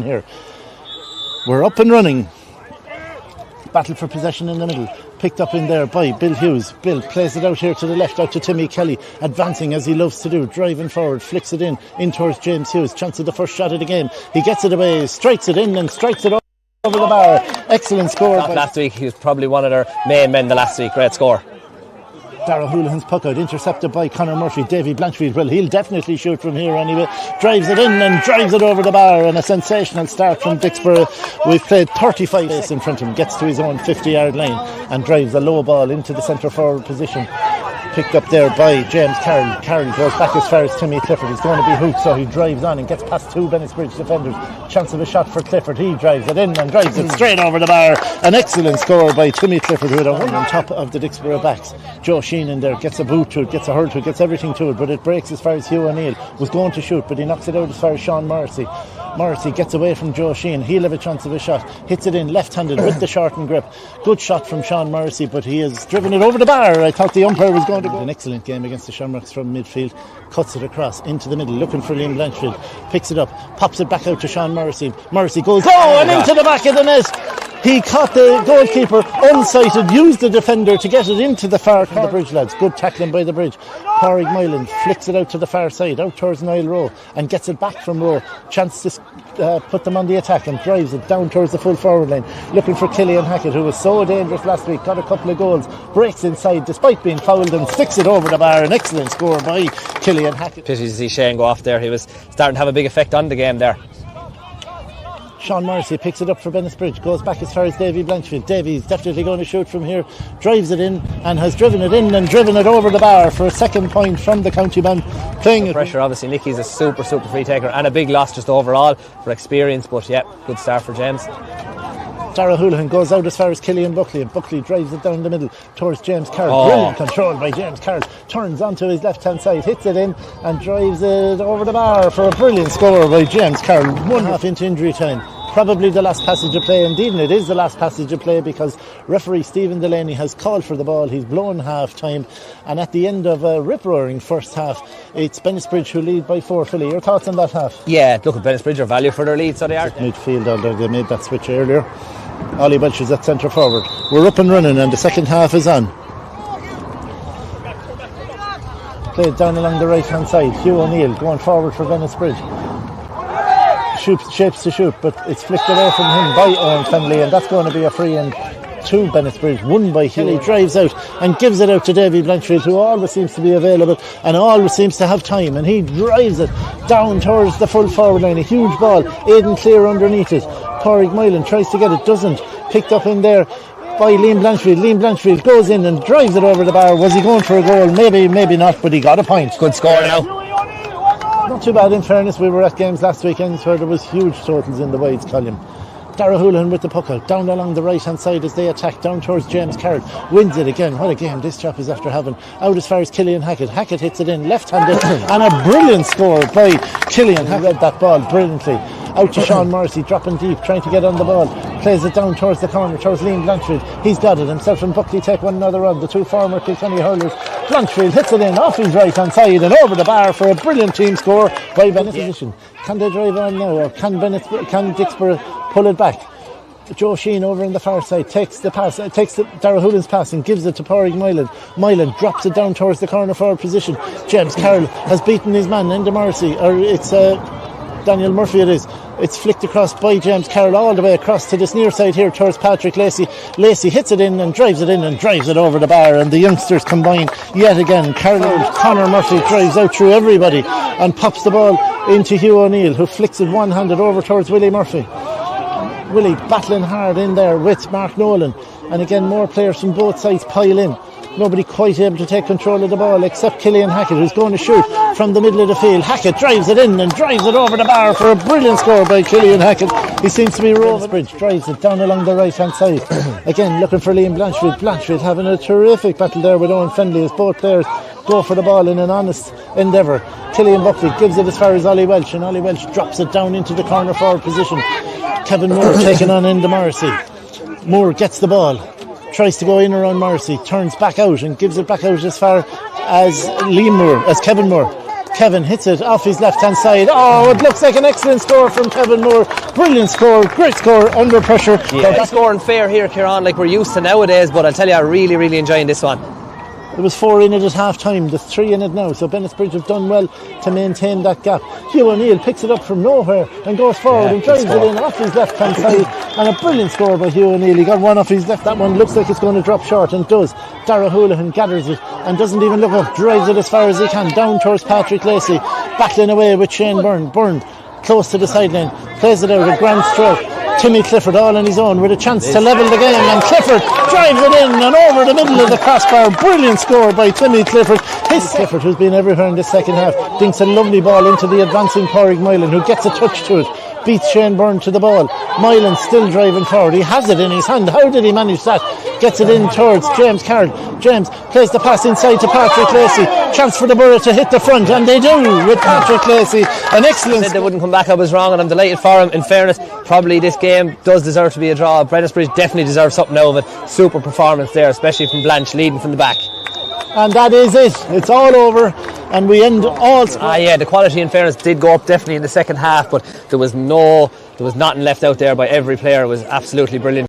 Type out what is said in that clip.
Here. We're up and running. Battle for possession in the middle. Picked up in there by Bill Hughes. Bill plays it out here to the left, out to Timmy Kelly, advancing as he loves to do, driving forward, flicks it in towards James Hughes. Chance of the first shot of the game. He gets it away, strikes it in and strikes it over the bar. Excellent score. Last week he was probably one of their main men the last week. Great score. Darragh Houlihan's puck out, intercepted by Conor Murphy. Davy Blanchfield, well, he'll definitely shoot from here anyway. Drives it in and drives it over the bar, and a sensational start from Dicksboro. We've played 35 pace in front of him, gets to his own 50-yard line and drives a low ball into the centre forward position. Picked up there by James Carroll. Carroll goes back as far as Timmy Clifford. He's going to be hooked, so he drives on and gets past two Bennettsbridge defenders. Chance of a shot for Clifford. He drives it in and drives it straight over the bar. An excellent score by Timmy Clifford, who had a one on top of the Dicksboro backs. Joe Sheen in there gets a boot to it, gets a hurl to it, gets everything to it, but it breaks as far as Hugh O'Neill was going to shoot, but he knocks it out as far as Sean Morrissey. Morrissey gets away from Joe Sheen. He'll have a chance of a shot. Hits it in left-handed with the shortened grip. Good shot from Sean Morrissey, but he has driven it over the bar. I thought the umpire was going to go. An excellent game against the Shamrocks from midfield. Cuts it across into the middle, looking for Liam Blanchfield. Picks it up, pops it back out to Sean Morrissey. Morrissey goes, and into the back of the net. He caught the goalkeeper unsighted, used the defender to get it into the far corner. The Bridge lads, good tackling by the Bridge. Pádraig Moylan flicks it out to the far side, out towards Niall Rowe, and gets it back from Rowe. Chance to put them on the attack and drives it down towards the full forward line, looking for Killian Hackett, who was so dangerous last week, got a couple of goals, breaks inside despite being fouled and sticks it over the bar. An excellent score by Killian Hackett. Pity to see Shane go off there. He was starting to have a big effect on the game there. Sean Morrissey picks it up for Bennettsbridge, goes back as far as Davy Blanchfield. Davy's definitely going to shoot from here, drives it in and has driven it in and driven it over the bar for a second point from the county man. Playing it. Pressure, obviously. Nicky's a super free taker and a big loss just overall for experience, but yeah, good start for James. Darragh Houlihan goes out as far as Killian Buckley, and Buckley drives it down the middle towards James Carroll. Brilliant control by James Carroll. Turns onto his left hand side, hits it in and drives it over the bar for a brilliant score by James Carroll. 1.5 into injury time. Probably the last passage of play. Indeed, it is the last passage of play, because referee Stephen Delaney has called for the ball. He's blown half time, and at the end of a rip-roaring first half, it's Bennettsbridge who lead by 4. Philly, your thoughts on that half? Yeah, look at Bennettsbridge are value for their lead, so they are. Midfield, although they made that switch earlier. Ollie Welch is at centre forward. We're up and running, and the second half is on. Played down along the right hand side. Hugh O'Neill going forward for Bennettsbridge. Shapes to shoot, but it's flicked away from him by Owen Fennelly, and that's going to be a free in to Bennettsbridge, won by Hugh. He drives out and gives it out to Davy Blanchfield, who always seems to be available and always seems to have time, and he drives it down towards the full forward line. A huge ball, Aidan Clear underneath it. Pádraig Moylan tries to get it, doesn't. Picked up in there by Liam Blanchfield. Liam Blanchfield goes in and drives it over the bar. Was he going for a goal? Maybe not, but he got a point. Good score now. Not too bad, in fairness. We were at games last weekend where there was huge totals in the wides column. Darragh Houlihan with the puck out, down along the right hand side as they attack down towards James Carroll. Wins it again. What a game this chap is after having. Out as far as Killian Hackett. Hackett hits it in left-handed and a brilliant score by Killian. He read that ball brilliantly. Out to Sean Morrissey, dropping deep, trying to get on the ball. Plays it down towards the corner, towards Liam Blanchfield. He's got it. Himself and Buckley take one another run. The two former Kilkenny hurlers. Blanchfield hits it in off his right hand side and over the bar for a brilliant team score by Bennettsbridge. Can they drive on now, or can Dicksboro pull it back? Joe Sheen over on the far side takes the pass, takes Darragh Houlihan's pass and gives it to Pádraig Moylan. Moylan drops it down towards the corner forward position. James Carroll has beaten his man, Enda Morrissey, or it's Daniel Murphy it is. It's flicked across by James Carroll all the way across to this near side here towards Patrick Lacey. Lacey hits it in and drives it over the bar, and the youngsters combine yet again. Conor Murphy drives out through everybody and pops the ball into Hugh O'Neill, who flicks it one-handed over towards Willie Murphy. Willie battling hard in there with Mark Nolan, and again more players from both sides pile in. Nobody quite able to take control of the ball except Killian Hackett, who's going to shoot from the middle of the field. Hackett drives it in and drives it over the bar for a brilliant score by Killian Hackett. He seems to be roving. Bridge drives it down along the right hand side. Again looking for Liam Blanchfield. Blanchfield having a terrific battle there with Owen Fennelly as both players go for the ball in an honest endeavour. Killian Buckley gives it as far as Ollie Welch, and Ollie Welch drops it down into the corner forward position. Kevin Moore taking on Enda Morrissey. Moore gets the ball, tries to go in around Morrissey, turns back out and gives it back out as far as Kevin Moore. Kevin hits it off his left-hand side. Oh, it looks like an excellent score from Kevin Moore. Brilliant score, great score, under pressure. Yeah, scoring fair here, Kieran, like we're used to nowadays, but I'll tell you, I'm really, really enjoying this one. There was 4 in it at half time, there's 3 in it now, so Bennettsbridge have done well to maintain that gap. Hugh O'Neill picks it up from nowhere and goes forward and drives it in off his left hand side, and a brilliant score by Hugh O'Neill. He got one off his left, that one looks like it's going to drop short, and does. Dara Houlihan gathers it and doesn't even look up, drives it as far as he can down towards Patrick Lacey, battling away with Shane Byrne close to the sideline, plays it out, a grand stroke. Timmy Clifford all on his own with a chance to level the game, and Clifford drives it in and over the middle of the crossbar. Brilliant score by Timmy Clifford. Clifford, who's been everywhere in the second half, dinks a lovely ball into the advancing Pádraig Moylan, who gets a touch to it, beats Shane Byrne to the ball. Moylan still driving forward, he has it in his hand. How did he manage that? Gets it in towards James Carroll. James plays the pass inside to Patrick Lacey, chance for the Borough to hit the front, and they do with Patrick Lacey. An excellent. I said they wouldn't come back, I was wrong, and I'm delighted for him. In fairness, probably this game does deserve to be a draw. Bennettsbridge definitely deserves something out of it. Super performance there, especially from Blanche leading from the back. And that is it, it's all over, and we end all. The quality in fairness did go up definitely in the second half, but there was nothing left out there by every player. It was absolutely brilliant.